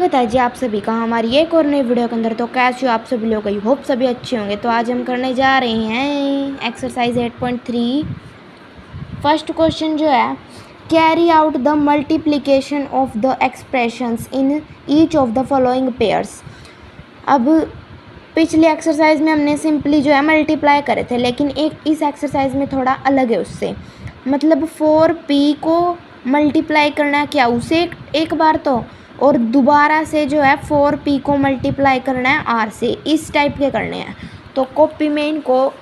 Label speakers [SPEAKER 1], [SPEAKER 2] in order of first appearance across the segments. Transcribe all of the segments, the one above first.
[SPEAKER 1] स्वागत है जी आप सभी का हमारी एक और नई वीडियो के अंदर। तो कैसे हो आप सभी लोग, आई होप सभी अच्छे होंगे। तो आज हम करने जा रहे हैं एक्सरसाइज 8.3। फर्स्ट क्वेश्चन जो है, carry out the multiplication of the expressions in each of the following pairs. अब पिछली एक्सरसाइज में हमने सिंपली जो है मल्टीप्लाई करे थे, लेकिन एक इस एक्सरसाइज में थोड़ा अलग है उससे। मतलब 4p को मल्टीप्लाई करना है क्या उसे एक बार तो, और दोबारा से जो है 4p को मल्टीप्लाई करना है r से। इस टाइप के करने हैं। तो कॉपी में इनको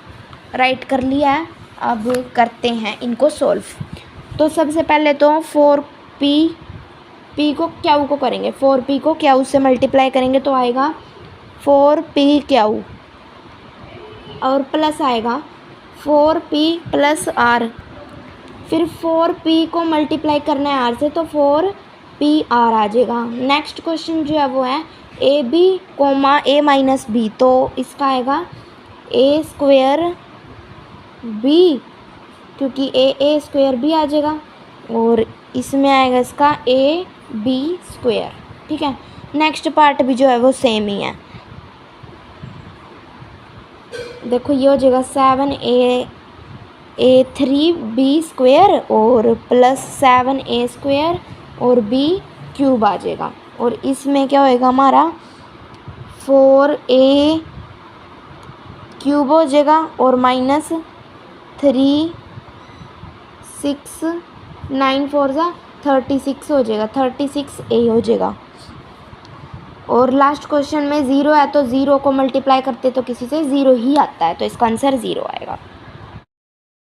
[SPEAKER 1] राइट कर लिया है। अब करते हैं इनको सॉल्व। तो सबसे पहले तो 4p को क्या को करेंगे, 4p को क्या से मल्टीप्लाई करेंगे तो आएगा 4p क्या, और प्लस आएगा 4p प्लस r। फिर 4p को मल्टीप्लाई करना है r से तो 4pr आ जाएगा। नेक्स्ट क्वेश्चन जो है वो है ab comma a minus b। तो इसका आएगा a स्क्वेयर b, क्योंकि a स्क्वेयर b आ जाएगा, और इसमें आएगा इसका a b स्क्वेयर। ठीक है, नेक्स्ट पार्ट भी जो है वो सेम ही है। देखो ये हो जाएगा 7a3b स्क्वेयर और प्लस 7a स्क्वेयर और b क्यूब आ जाएगा। और इसमें क्या होएगा हमारा 4a क्यूब हो जाएगा और माइनस 3 6 9 4 जा 36 हो जाएगा, 36a हो जाएगा। और लास्ट क्वेश्चन में 0 है तो 0 को मल्टीप्लाई करते तो किसी से 0 ही आता है, तो इसका आंसर 0 आएगा।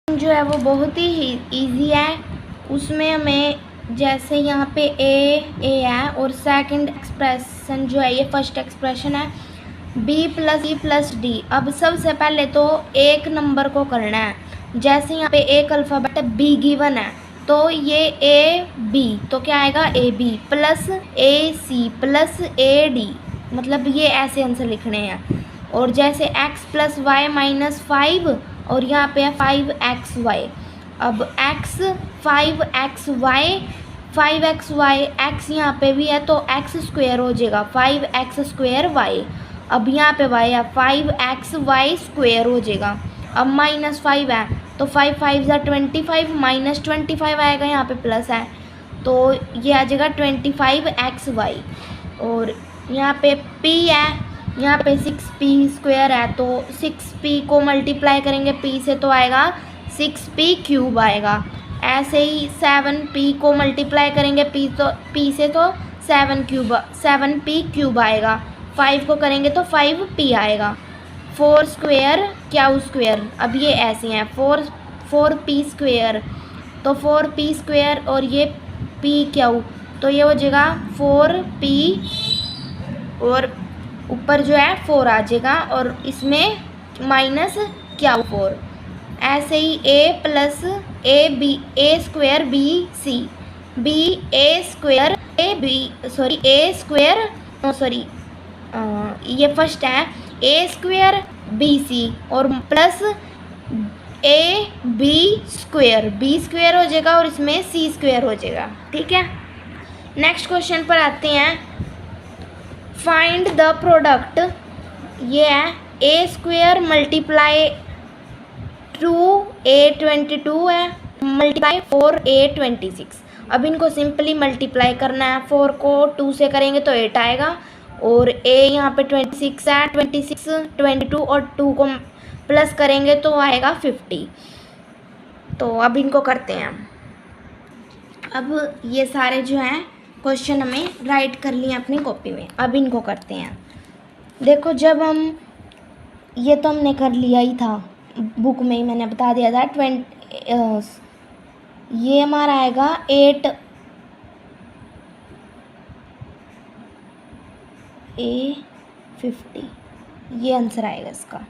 [SPEAKER 1] जो है वो बहुत ही इजी है। उसमें हमें जैसे यहाँ पे a है, और सेकंड एक्सप्रेशन जो है ये फर्स्ट एक्सप्रेशन है b plus e plus D. अब सबसे पहले तो एक नंबर को करना है। जैसे यहाँ पे एक अल्फ़ाबेट b गिवन है तो ये a b, तो क्या आएगा a b plus a c plus a d, मतलब ये ऐसे आंसर लिखने हैं। और जैसे x प्लस वाई माइनस 5 और यहाँ पे है 5xy। अब x 5xy 5xy x यहाँ पे भी है तो x स्क्वेयर हो जाएगा 5x स्क्वेयर y। अब यहाँ पे y है 5xy स्क्वेयर हो जाएगा। अब माइनस 5 है तो 5 5 ज़ा 25 माइनस 25 आएगा, यहाँ पे प्लस है तो ये आ जाएगा 25xy। और यहाँ पे p है, यहाँ पे 6p स्क्वेयर है तो 6p को मल्टीप्लाई करेंगे p से तो आएगा 6p क्यूब आएगा। ऐसे ही 7p को मल्टीप्लाई करेंगे p से तो 7p क्यूब आएगा। 5 को करेंगे तो 5p आएगा। 4 स्क्वेयर क्या स्क्वेयर, अब ये ऐसे हैं 4p स्क्वेयर तो 4p स्क्वेयर और ये p क्या, तो ये हो जाएगा 4p और ऊपर जो है 4 आ जाएगा और इसमें माइनस क्या 4। ऐसे ही a plus a square b c b a square ये फर्स्ट है a स्क्वेयर b c और प्लस a b स्क्वेयर हो जाएगा और इसमें c स्क्वेयर हो जाएगा। ठीक है, नेक्स्ट क्वेश्चन पर आते हैं। फाइंड द प्रोडक्ट, ये है a स्क्वेयर मल्टीप्लाई 2a22 है मल्टीप्लाई 4a26। अब इनको सिंपली मल्टीप्लाई करना है। 4 को 2 से करेंगे तो 8 आएगा और a यहाँ पे 26 है, 26 22 और 2 को प्लस करेंगे तो आएगा 50। तो अब इनको करते हैं। अब ये सारे जो हैं क्वेश्चन हमें राइट कर लिए अपनी कॉपी में। अब इनको करते हैं। देखो जब हम ये तो हमने कर लिया ही था, बुक में ही मैंने बता दिया था। ये हमारा आएगा 8a50, ये आंसर आएगा इसका।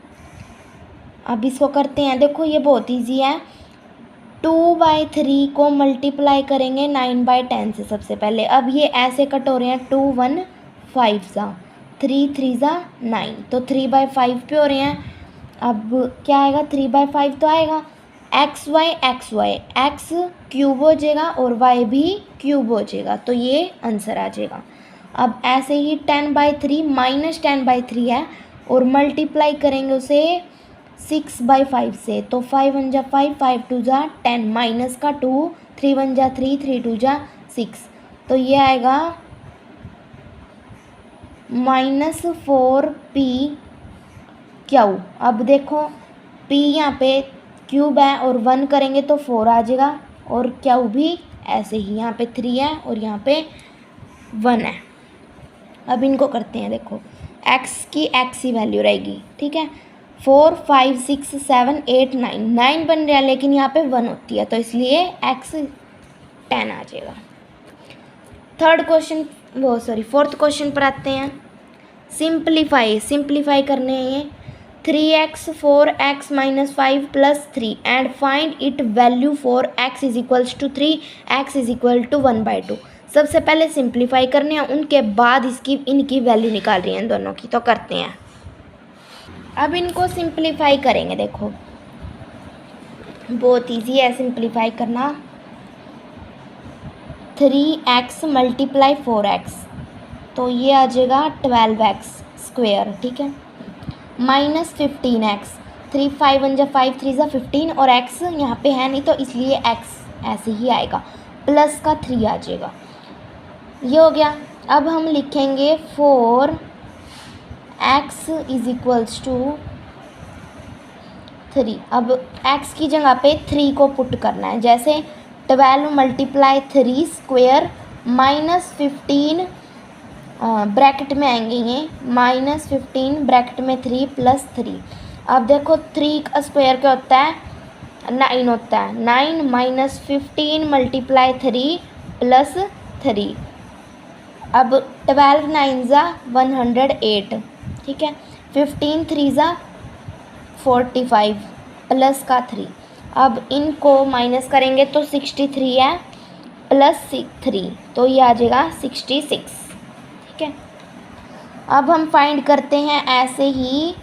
[SPEAKER 1] अब इसको करते हैं। देखो ये बहुत इजी है। 2/3 को मल्टीप्लाई करेंगे 9/10 से सबसे पहले। अब ये ऐसे कट हो रहे हैं 2 1 5 ज़ा 3 3 ज़ा 9, तो 3/5 पे हो रहे हैं। अब क्या आएगा 3/5 तो आएगा एक्स वाई एक्स क्यूब हो जाएगा और वाई भी क्यूब हो जाएगा, तो ये आंसर आ जाएगा। अब ऐसे ही 10/3 माइनस 10/3 है और मल्टीप्लाई करेंगे उसे 6/5 से, तो 5 1 जा 5, 5 2 जा 10, माइनस का 2, 3 1 जा 3, 3 2 जा 6, तो ये आएगा -4p क्यू। अब देखो p यहाँ पे क्यूब है और 1 करेंगे तो 4 आ जाएगा, और क्यू भी ऐसे ही, यहाँ पे 3 है और यहाँ पे 1 है। अब इनको करते हैं, देखो x की x ही वैल्यू रहेगी, ठीक है। 4 5 6 7 8 9 9 बन रहा है, लेकिन यहाँ पे 1 होती है, तो इसलिए x 10 आ जाएगा। फोर्थ क्वेश्चन पर आते हैं। सिंप्लीफाई करने हैं 3x 4x -5 + 3 and find it value for x = 3, x = 1/2। सबसे पहले सिंप्लीफाई करने हैं, उनके बाद इनकी वैल्यू निकाल रही हैं दोनों की, तो करते हैं। अब इनको सिंप्लीफाई करेंगे, देखो बहुत इजी है सिंप्लीफाई करना। 3x × 4x, तो ये आ जाएगा 12x², ठीक है। -15x, 3 5 1 जा 5, 3 जा 15, और x यहाँ पे है नहीं तो इसलिए x ऐसे ही आएगा, प्लस का 3 आ जाएगा। ये हो गया। अब हम लिखेंगे 4x = 3। अब x की जगह पे 3 को पुट करना है, जैसे 12 × 3² -15 ब्रैकेट में आएंगे ये, -15 ब्रैकेट में 3 + 3। अब देखो 3 का स्क्वायर क्या होता है, 9 होता है। 9 -15 × 3 + 3। अब 12 9 जा 108, ठीक है। 15 3 जा 45 प्लस का 3। अब इनको माइनस करेंगे तो 63 है, प्लस 3, तो ये आ जाएगा 66, ठीक है। अब हम फाइंड करते हैं ऐसे ही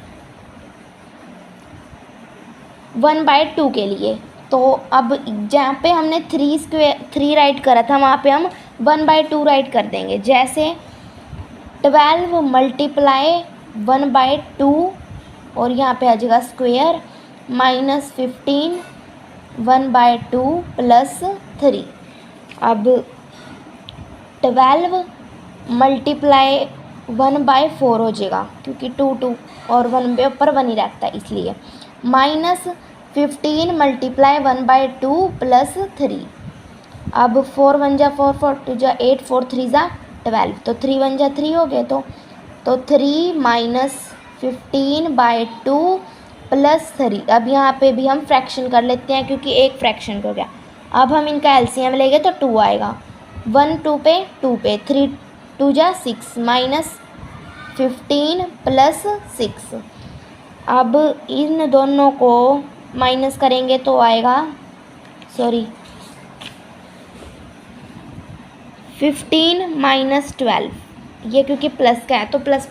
[SPEAKER 1] 1/2 के लिए, तो अब जहाँ पे हमने 3 राइट करा था वहाँ पे हम 1/2 राइट कर देंगे, जैसे 12 × 1/2, और यहाँ पे आ जाएगा स्क्वायर, -15 1/2 + 3। अब 12 × 1/4 हो जाएगा, क्योंकि 2 2 और 1 पे ऊपर 1 ही रहता है इसलिए, -15 × 1/2 + 3। अब 4 1 जा 4, 4 2 जा 8, 4 3 जा 12, तो 3 1 जा 3 हो गए, तो 3 -15/2 + 3। अब यहाँ पे भी हम फ्रैक्शन कर लेते हैं, क्योंकि एक फ्रैक्शन हो गया। अब हम इनका एलसीएम लेंगे तो 2 आएगा, 1 2 पे 2 पे, 3 2 जा 6, -15 + 6। अब इन दोनों को माइनस करेंगे तो आएगा 15 - 12, ये क्योंकि प्लस का है तो प्लस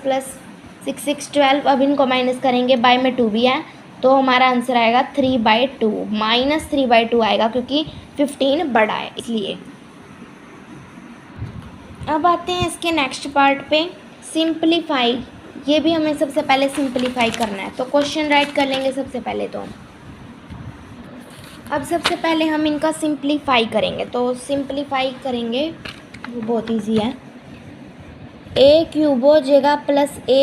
[SPEAKER 1] 6 6 12। अब इनको माइनस करेंगे, बाय में 2 भी है, तो हमारा आंसर आएगा 3/2, -3/2 आएगा, क्योंकि 15 बड़ा है इसलिए। अब आते हैं इसके नेक्स्ट पार्ट पे, सिंप्लीफाई। ये भी हमें सबसे पहले सिंप्लीफाई करना है, तो क्वेश्चन राइट कर लेंगे सबसे पहले तो। अब सबसे पहले हम इनका सिंप्लीफाई करेंगे, तो सिंप्लीफाई करेंगे वो बहुत इजी है। a³ हो जाएगा +a² +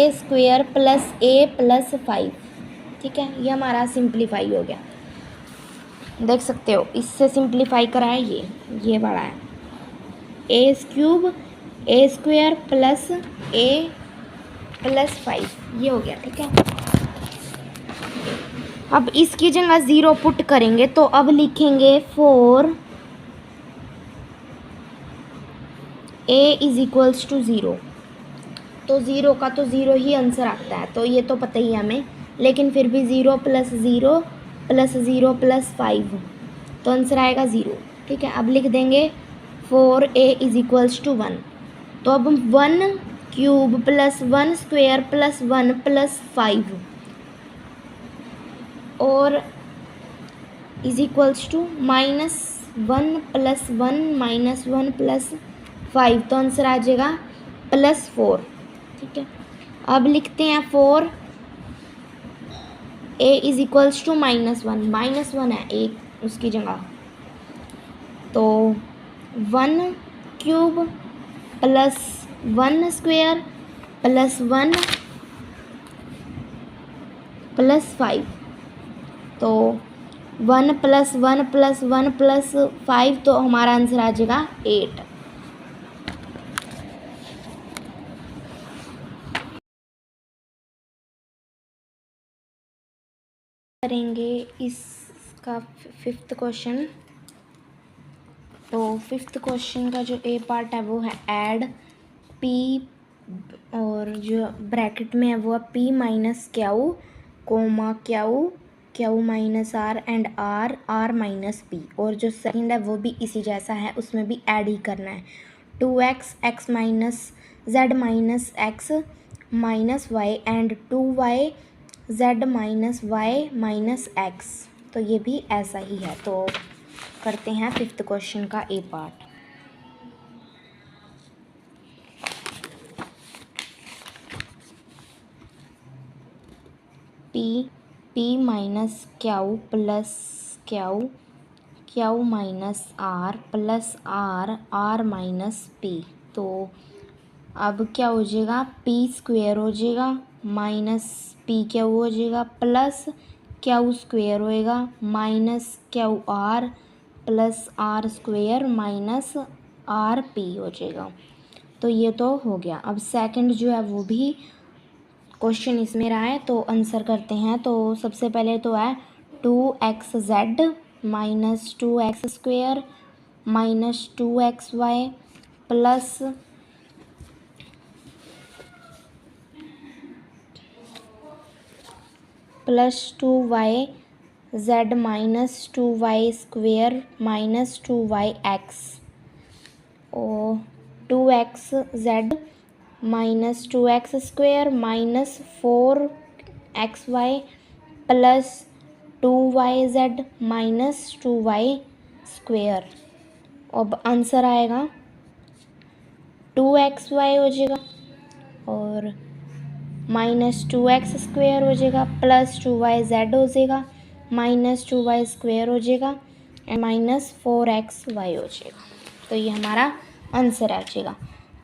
[SPEAKER 1] a + 5, ठीक है। ये हमारा सिंप्लीफाई हो गया, देख सकते हो इससे सिंप्लीफाई करा है, ये बड़ा है, a³ a² + a + 5, ये हो गया, ठीक है। अब इसकी जगह 0 पुट करेंगे, तो अब लिखेंगे 4 a = 0, तो 0 का तो 0 ही आंसर आता है, तो ये तो पता ही है हमें, लेकिन फिर भी 0 + 0 + 0 + 5, तो आंसर आएगा 0, ठीक है। अब लिख देंगे 4a = 1, तो अब 1³ + 1² + 1 + 5 और -1 + 1 - 1 + 5, तो आंसर आ जाएगा प्लस 4, ठीक है। अब लिखते हैं 4 a इज इक्वल्स टू -1 है एक उसकी जगह, तो 1 cube plus 1 square plus 1 plus 5, तो 1 प्लस 1 प्लस 1 प्लस 5, तो हमारा आंसर आ जाएगा 8। करेंगे इसका 5th क्वेश्चन। तो 5th क्वेश्चन का जो ए पार्ट है वो है ऐड पी, और जो ब्रैकेट में है वो है P minus Q comma Q minus R and R minus P, और जो सेकंड है वो भी इसी जैसा है, उसमें भी ऐड ही करना है। 2x x minus Z minus X minus Y and 2y z minus Y minus X, तो ये भी ऐसा ही है। तो करते हैं 5th क्वेश्चन का A part. P minus Q plus Q minus R plus R minus P, तो अब क्या हो जाएगा, पी स्क्वेयर हो जाएगा माइनस पी क्यू हो जाएगा प्लस क्यू स्क्वेयर होएगा minus Q R plus R square minus R P हो जाएगा। तो ये तो हो गया। अब सेकंड जो है वो भी क्वेश्चन इसमें रहा है, तो आंसर करते हैं। तो सबसे पहले तो है 2xz minus 2x square minus 2xy plus (2y) z minus 2y square minus 2yx, और 2xz minus 2x square minus 4xy plus 2yz minus 2y square. अब आंसर आएगा 2xy हो जाएगा और माइनस 2x स्क्वेयर हो जाएगा प्लस 2yz हो जाएगा माइनस 2y स्क्वेयर हो जाएगा एंड माइनस 4xy हो जाएगा। तो ये हमारा आंसर आ जाएगा।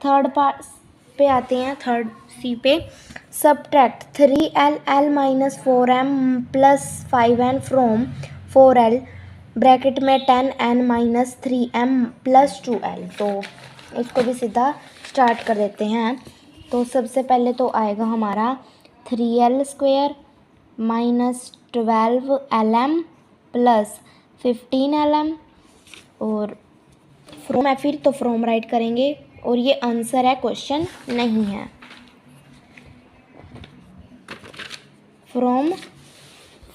[SPEAKER 1] थर्ड पार्ट पे आते हैं, थर्ड सी पे। Subtract 3l minus 4m plus 5n from 4l bracket में 10n minus 3m plus 2l। तो इसको भी सीधा स्टार्ट कर देते हैं। तो सबसे पहले तो आएगा हमारा 3l square minus 12lm plus 15lm, और फ्रॉम है फिर तो फ्रॉम राइट करेंगे, और ये आंसर है, क्वेश्चन नहीं है। From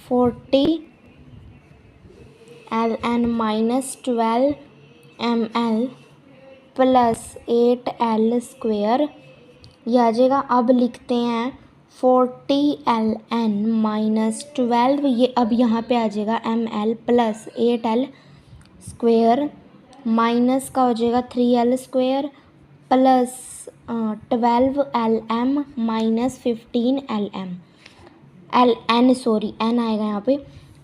[SPEAKER 1] 40ln minus 12ml plus 8l square, ये आ जाएगा। अब लिखते हैं 40ln माइनस 12, ये अब यहाँ पे आ जाएगा ml plus 8l square minus का हो जाएगा 3l square plus 12lm minus 15lm n आएगा यहाँ पे।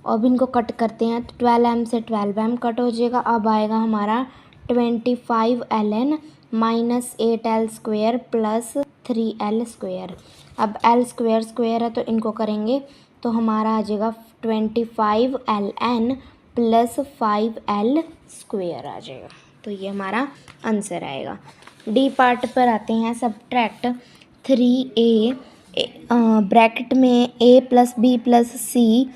[SPEAKER 1] अब इनको कट करते हैं, तो 12m से 12m कट हो जाएगा। अब आएगा हमारा 25ln minus 8l square plus 3l square. अब l स्क्वेयर स्क्वेयर है तो इनको करेंगे, तो हमारा आ जाएगा 25ln प्लस 5l स्क्वेयर आ जाएगा। तो ये हमारा आंसर आएगा। डी पार्ट पर आते हैं। सब्ट्रैक्ट 3a ब्रैकेट में a plus b plus c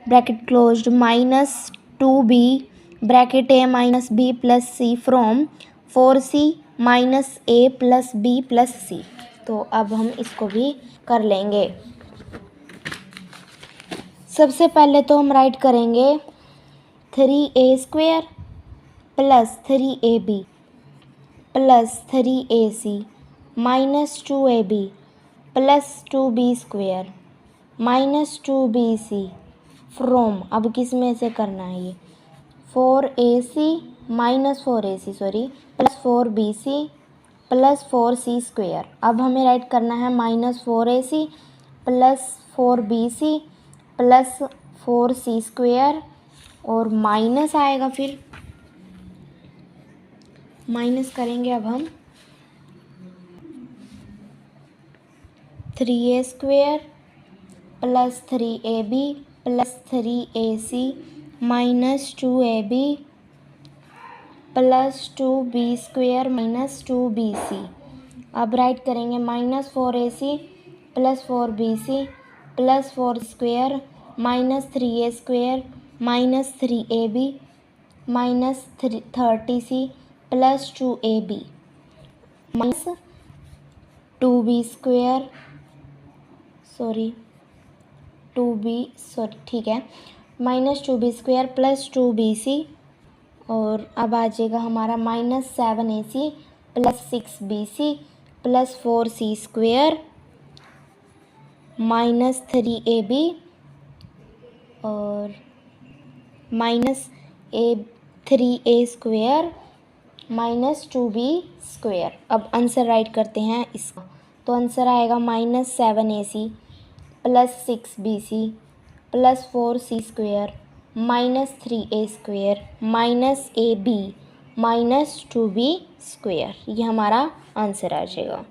[SPEAKER 1] bracket closed minus 2b bracket a minus b plus c from 4c minus a plus b plus c। तो अब हम इसको भी कर लेंगे। सबसे पहले तो हम राइट करेंगे 3a square plus 3ab plus 3ac minus 2ab plus 2b square minus 2bc from, अब किस में से करना है ये, 4ac minus 4ac plus 4bc plus 4c² अब हमें राइट करना है -4ac plus 4bc plus 4c² और माइनस आएगा, फिर माइनस करेंगे अब हम 3a² plus 3ab plus 3ac minus 2ab plus 2b² minus 2bc। अब राइट करेंगे -4ac plus 4bc plus 4² minus 3a² minus 3ab minus 30c plus 2ab minus 2b² ठीक है, माइनस 2b² प्लस 2bc और अब आ जाएगा हमारा -7ac plus 6bc plus 4c² minus 3ab और minus 3a² minus 2b²। अब आंसर राइट करते हैं इसका, तो आंसर आएगा -7ac plus 6bc plus 4c² minus 3a² minus ab minus 2b²। ये हमारा आंसर आ जाएगा।